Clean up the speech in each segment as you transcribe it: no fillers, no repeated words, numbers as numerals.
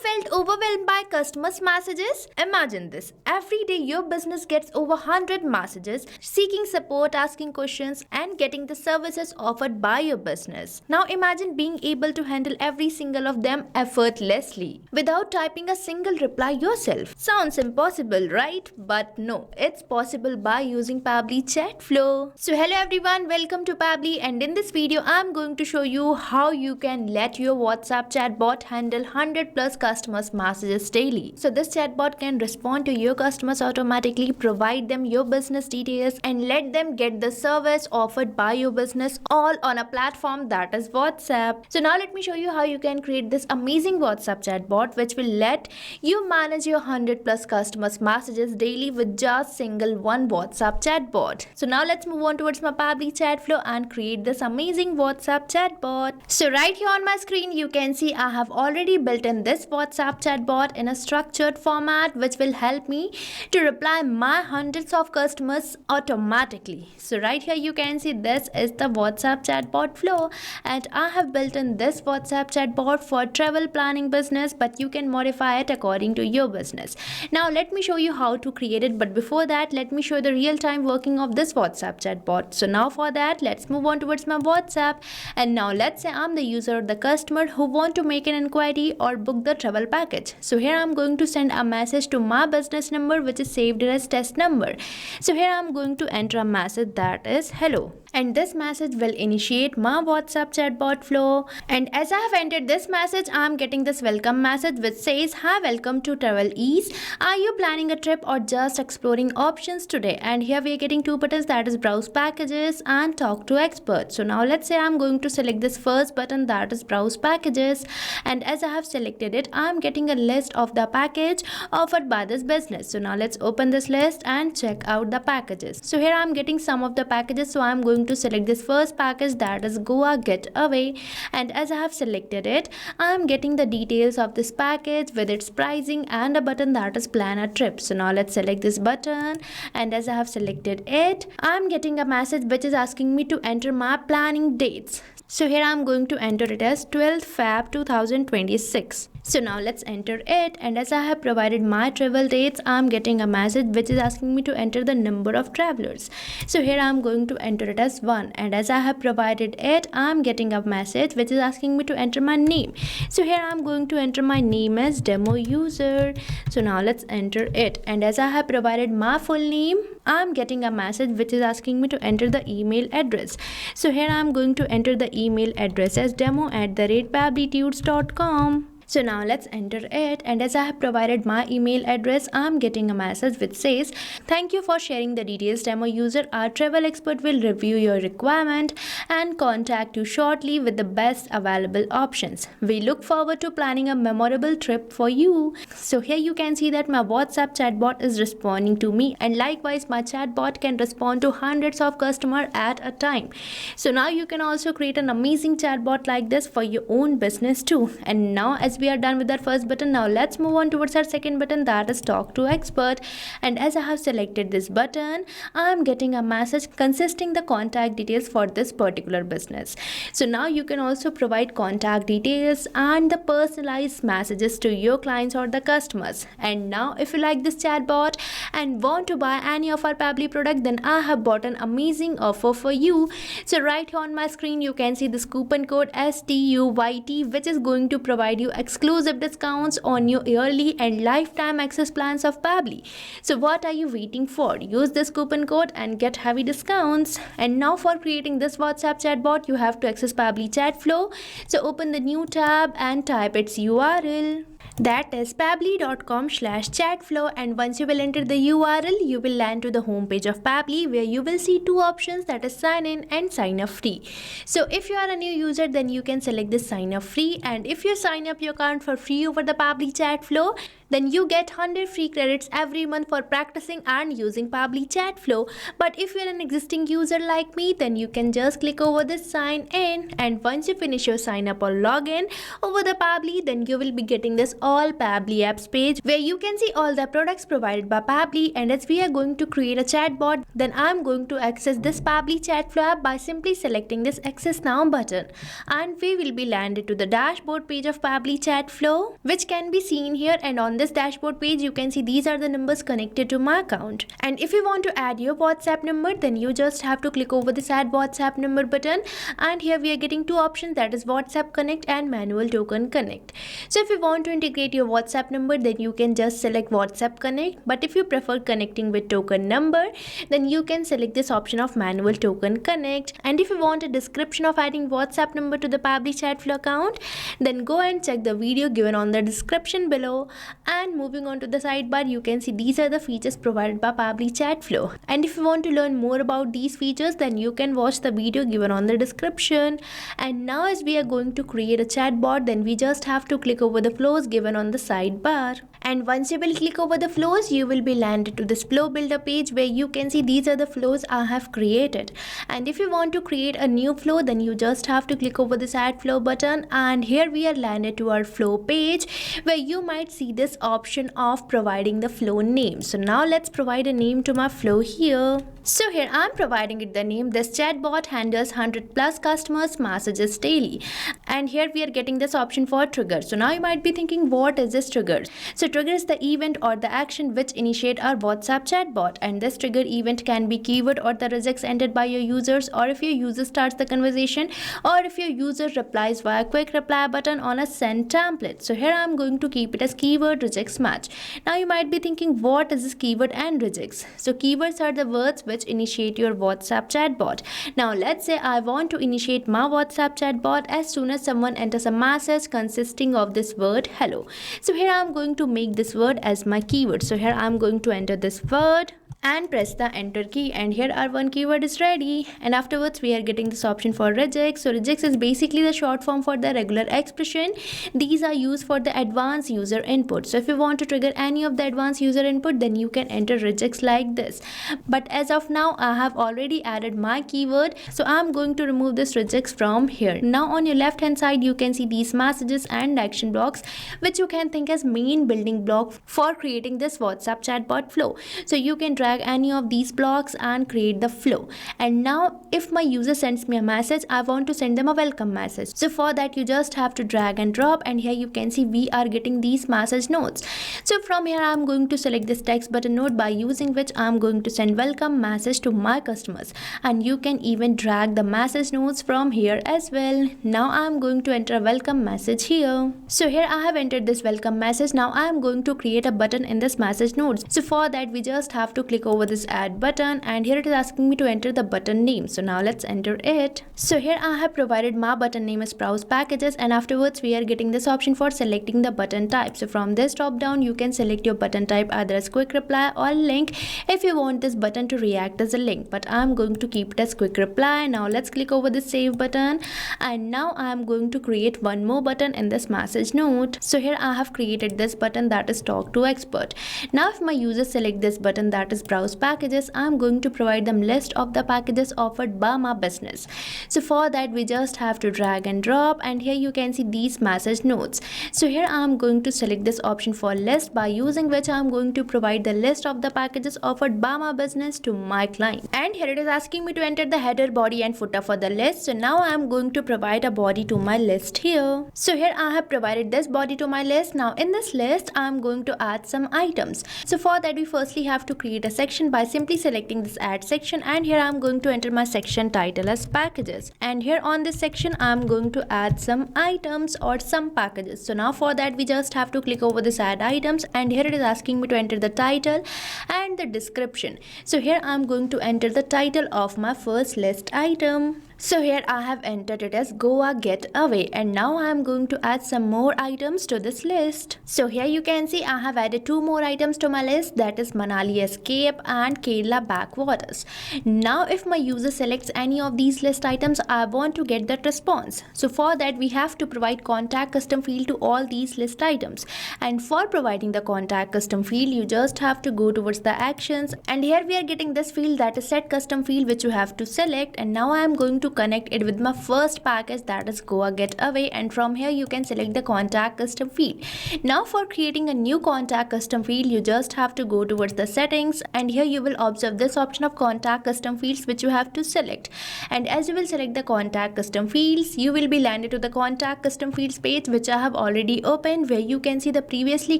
felt overwhelmed by customers' messages? Imagine this. Every day your business gets over 100 messages seeking support, asking questions, and getting the services offered by your business. Now imagine being able to handle every single of them effortlessly without typing a single reply yourself. Sounds impossible, right? But no, it's possible by using Pabbly Chat Flow. So hello everyone, welcome to Pabbly, and in this video I'm going to show you how you can let your WhatsApp chatbot handle 100 plus customers messages daily. So this chatbot can respond to your customers automatically, provide them your business details, and let them get the service offered by your business all on a platform that is WhatsApp. So now let me show you how you can create this amazing WhatsApp chatbot which will let you manage your 100 plus customers messages daily with just single one WhatsApp chatbot. So now let's move on towards my Pabbly chat flow and create this amazing WhatsApp chatbot. So right here on my screen you can see I have already built in this WhatsApp chatbot in a structured format which will help me to reply my hundreds of customers automatically. So right here you can see this is the WhatsApp chatbot flow, and I have built in this WhatsApp chatbot for travel planning business, but you can modify it according to your business. Now let me show you how to create it, but before that let me show the real-time working of this WhatsApp chatbot. So now for that let's move on towards my WhatsApp, and now let's say I'm the user or the customer who want to make an inquiry or book the travel package. So here I'm going to send a message to my business number which is saved as test number. So here I'm going to enter a message that is hello, and this message will initiate my WhatsApp chatbot flow. And as I have entered this message, I am getting this welcome message which says, hi, welcome to Travel Ease. Are you planning a trip or just exploring options today? And here we are getting two buttons, that is browse packages and talk to experts. So now let's say I'm going to select this first button, that is browse packages, and as I have selected it, I am getting a list of the package offered by this business. So now let's open this list and check out the packages. So here I am getting some of the packages, so I am going to select this first package, that is Goa Getaway, and as I have selected it, I am getting the details of this package with its pricing and a button that is plan a trip. So now let's select this button, and as I have selected it, I am getting a message which is asking me to enter my planning dates. So here I am going to enter it as 12th Feb 2026. So now let's enter it, and as I have provided my travel dates, I am getting a message which is asking me to enter the number of travelers. So here I am going to enter it as 1, and as I have provided it, I am getting a message which is asking me to enter my name. So here I am going to enter my name as demo user. So now let's enter it, and as I have provided my full name, I am getting a message which is asking me to enter the email address. So here I am going to enter the email address as demo@pabblytudes.com. So now let's enter it, and as I have provided my email address, I am getting a message which says, thank you for sharing the details, demo user. Our travel expert will review your requirement and contact you shortly with the best available options. We look forward to planning a memorable trip for you. So here you can see that my WhatsApp chatbot is responding to me, and likewise my chatbot can respond to hundreds of customers at a time. So now you can also create an amazing chatbot like this for your own business too. And now as we are done with our first button, now let's move on towards our second button, that is talk to expert, and as I have selected this button, I am getting a message consisting the contact details for this particular business. So now you can also provide contact details and the personalized messages to your clients or the customers. And now if you like this chatbot and want to buy any of our Pabbly product, then I have bought an amazing offer for you. So right here on my screen you can see this coupon code STUYT which is going to provide you exclusive discounts on your yearly and lifetime access plans of Pabbly. So what are you waiting for? Use this coupon code and get heavy discounts. And now for creating this WhatsApp chatbot, you have to access Pabbly chat flow. So open the new tab and type its URL. That is pabbly.com/chatflow, and once you will enter the URL, you will land to the home page of Pabbly where you will see two options, that is sign in and sign up free. So if you are a new user, then you can select this sign up free, and if you sign up your account for free over the Pabbly chat flow, then you get 100 free credits every month for practicing and using Pabbly chat flow. But if you're an existing user like me, then you can just click over this sign in, and once you finish your sign up or login over the Pabbly, then you will be getting this all Pabbly apps page where you can see all the products provided by Pabbly. And as we are going to create a chatbot, then I'm going to access this Pabbly chat flow app by simply selecting this access now button, and we will be landed to the dashboard page of Pabbly Pabbly chat flow, which can be seen here, and on this dashboard page you can see these are the numbers connected to my account. And if you want to add your WhatsApp number, then you just have to click over this add WhatsApp number button, and here we are getting two options, that is WhatsApp Connect and Manual Token Connect. So if you want to integrate your WhatsApp number, then you can just select WhatsApp Connect, but if you prefer connecting with token number, then you can select this option of Manual Token Connect. And if you want a description of adding WhatsApp number to the Pabbly chat flow account, then go and check the video given on the description below. And moving on to the sidebar, you can see these are the features provided by Pabbly chat flow. And if you want to learn more about these features, then you can watch the video given on the description. And now as we are going to create a chatbot, then we just have to click over the flows given on the sidebar. And once you will click over the flows, you will be landed to this flow builder page where you can see these are the flows I have created. And if you want to create a new flow, then you just have to click over this add flow button, and here we are landed to our flow page where you might see this option of providing the flow name. So now let's provide a name to my flow here. So here I'm providing it the name, this chatbot handles 100 plus customers messages daily. And here we are getting this option for trigger. So now you might be thinking, what is this trigger? So trigger is the event or the action which initiate our WhatsApp chatbot, and this trigger event can be keyword or the regex entered by your users, or if your user starts the conversation, or if your user replies via quick reply button on a send template. So here I'm going to keep it as keyword regex match. Now you might be thinking, what is this keyword and regex? So keywords are the words which initiate your WhatsApp chatbot. Now let's say I want to initiate my WhatsApp chatbot as soon as someone enters a message consisting of this word hello. So here I'm going to make this word as my keyword. So here I'm going to enter this word and press the enter key, and here our one keyword is ready. And afterwards we are getting this option for regex. So regex is basically the short form for the regular expression. These are used for the advanced user input. So if you want to trigger any of the advanced user input, then you can enter regex like this. But as of now I have already added my keyword, so I'm going to remove this regex from here. Now on your left hand side you can see these messages and action blocks, which you can think as main building block for creating this WhatsApp chatbot flow. So you can drag any of these blocks and create the flow. And now if my user sends me a message, I want to send them a welcome message. So for that you just have to drag and drop, and here you can see we are getting these message nodes. So from here I'm going to select this text button node, by using which I'm going to send welcome message to my customers, and you can even drag the message nodes from here as well. Now I'm going to enter a welcome message here. So here I have entered this welcome message. Now I am going to create a button in this message nodes. So for that we just have to click over this add button, and here it is asking me to enter the button name. So now let's enter it. So here I have provided my button name as browse packages, and afterwards we are getting this option for selecting the button type. So from this drop down you can select your button type either as quick reply or link if you want this button to react as a link, but I'm going to keep it as quick reply. Now let's click over the save button, and now I'm going to create one more button in this message node. So here I have created this button, that is talk to expert. Now if my users select this button, that is browse packages, I'm going to provide them list of the packages offered by my business. So for that we just have to drag and drop, and here you can see these message nodes. So here I'm going to select this option for list, by using which I'm going to provide the list of the packages offered by my business to my client. And here it is asking me to enter the header, body and footer for the list. So now I'm going to provide a body to my list here. So here I have provided this body to my list. Now in this list I'm going to add some items. So for that we firstly have to create a section by simply selecting this add section, and here I'm going to enter my section title as packages, and here on this section I'm going to add some items or some packages. So now for that we just have to click over this add items, and here it is asking me to enter the title and the description. So here I'm going to enter the title of my first list item. So here I have entered it as Goa Getaway, and now I am going to add some more items to this list. So here you can see I have added two more items to my list, that is Manali Escape and Kerala Backwaters. Now if my user selects any of these list items, I want to get that response. So for that we have to provide contact custom field to all these list items, and for providing the contact custom field you just have to go towards the actions, and here we are getting this field that is set custom field which you have to select. And now I am going to connect it with my first package, that is Goa Getaway, and from here you can select the contact custom field. Now for creating a new contact custom field, you just have to go towards the settings, and here you will observe this option of contact custom fields which you have to select. And as you will select the contact custom fields, you will be landed to the contact custom fields page which I have already opened, where you can see the previously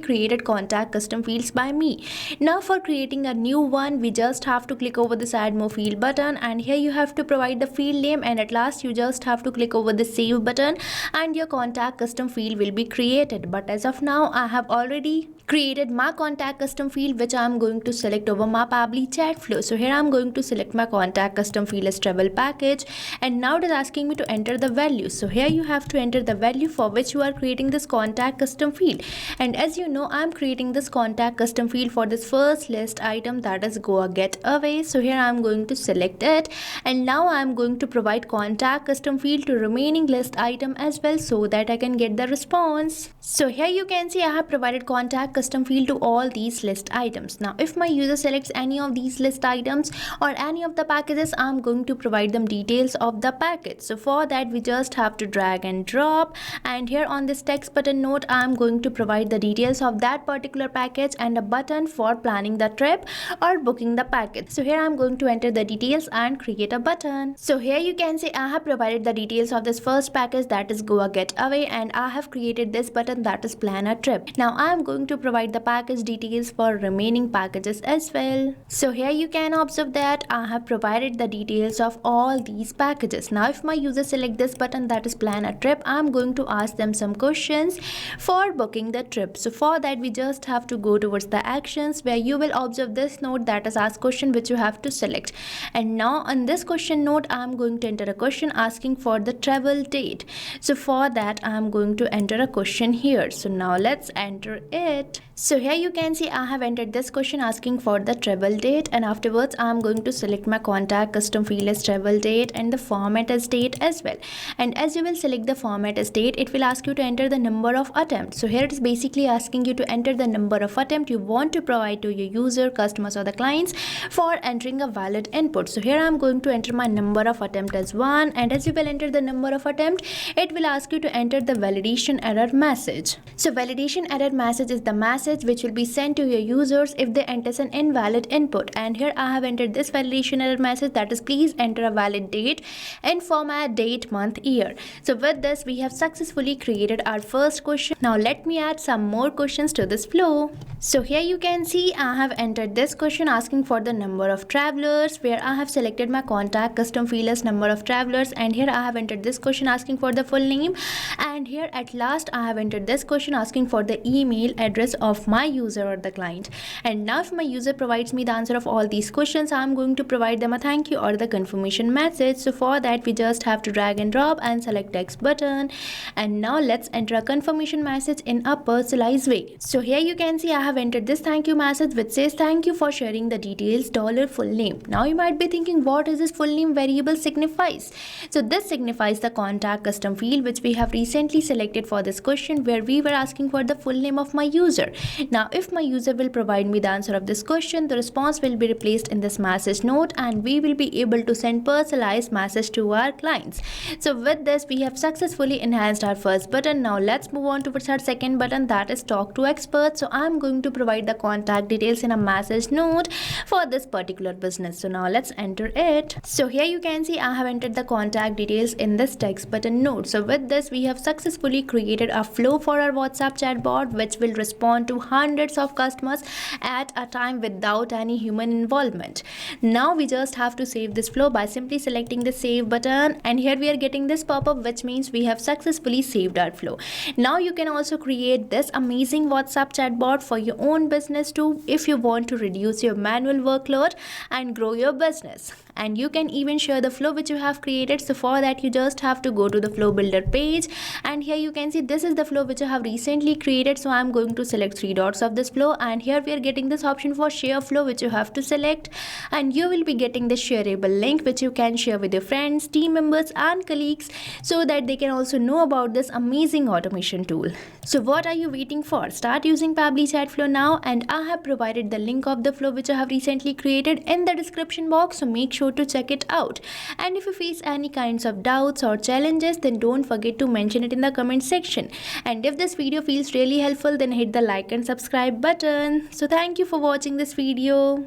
created contact custom fields by me. Now for creating a new one, we just have to click over this add more field button, and here you have to provide the field name, and at last you just have to click over the save button and your contact custom field will be created. But as of now, I have already created my contact custom field which I am going to select over my Pabbly chat flow. So here I am going to select my contact custom field as travel package, and now it is asking me to enter the value. So here you have to enter the value for which you are creating this contact custom field. And as you know, I am creating this contact custom field for this first list item, that is Goa Getaway. So here I am going to select it, and now I am going to provide contact custom field to remaining list item as well, so that I can get the response. So here you can see I have provided contact custom field to all these list items. Now if my user selects any of these list items or any of the packages, I am going to provide them details of the package. So for that we just have to drag and drop, and here on this text button note I am going to provide the details of that particular package and a button for planning the trip or booking the package. So here I am going to enter the details and create a button. So here you can see I have provided the details of this first package, that is Goa Getaway, and I have created this button, that is plan a trip. Now I am going to provide the package details for remaining packages as well. So here you can observe that I have provided the details of all these packages. Now if my user select this button, that is plan a trip, I am going to ask them some questions for booking the trip. So for that we just have to go towards the actions, where you will observe this note that is ask question which you have to select. And now on this question note I am going to enter a question asking for the travel date. So for that I am going to enter a question here. So now let's enter it. So here you can see I have entered this question asking for the travel date, and afterwards I am going to select my contact custom field as travel date and the format as date as well. And as you will select the format as date, it will ask you to enter the number of attempts. So here it is basically asking you to enter the number of attempt you want to provide to your user, customers or the clients for entering a valid input. So here I am going to enter my number of attempt as 1, and as you will enter the number of attempt, it will ask you to enter the validation error message. So validation error message is the message which will be sent to your users if they enter an invalid input. And here I have entered this validation error message, that is please enter a valid date in format date, month, year. So with this we have successfully created our first question. Now let me add some more questions to this flow. So here you can see I have entered this question asking for the number of travelers, where I have selected my contact custom field as number of travelers, and here I have entered this question asking for the full name, and here at last I have entered this question asking for the email address of my user or the client. And now if my user provides me the answer of all these questions, I am going to provide them a thank you or the confirmation message. So for that we just have to drag and drop and select text button, and now let's enter a confirmation message in a personalized way. So here you can see I have entered this thank you message which says thank you for sharing the details $full name. Now you might be thinking, what is this full name variable signifies? So this signifies the contact custom field which we have recently selected for this question, where we were asking for the full name of my user. Now if my user will provide me the answer of this question, the response will be replaced in this message note, and we will be able to send personalized message to our clients. So with this we have successfully enhanced our first button. Now let's move on towards our second button, that is talk to expert. So I am going to provide the contact details in a message note for this particular business. So now let's enter it. So here you can see I have entered the contact details in this text button note. So with this we have successfully created a flow for our WhatsApp chatbot which will respond to hundreds of customers at a time without any human involvement. Now we just have to save this flow by simply selecting the save button, and here we are getting this pop-up which means we have successfully saved our flow. Now you can also create this amazing WhatsApp chatbot for your own business too if you want to reduce your manual workload and grow your business. and you can even share the flow which you have created. So for that you just have to go to the flow builder page, and here you can see this is the flow which I have recently created. So I'm going to select three dots of this flow, and here we are getting this option for share flow which you have to select, and you will be getting the shareable link which you can share with your friends, team members and colleagues, so that they can also know about this amazing automation tool. So what are you waiting for? Start using Pabbly chat flow now, and I have provided the link of the flow which I have recently created in the description box, so make sure to check it out. And if you face any kinds of doubts or challenges, then don't forget to mention it in the comment section. And if this video feels really helpful, then hit the like and subscribe button. So thank you for watching this video.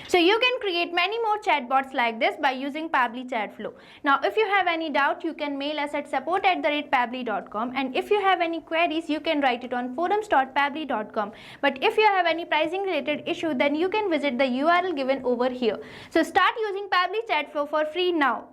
So you can create many more chatbots like this by using Pabbly chat flow. Now if you have any doubt, you can mail us at support@pabbly.com, and if you have any queries, you can write it on forums.pabbly.com. But if you have any pricing related issue, then you can visit the URL given over here. So start using Pabbly chat flow for free now.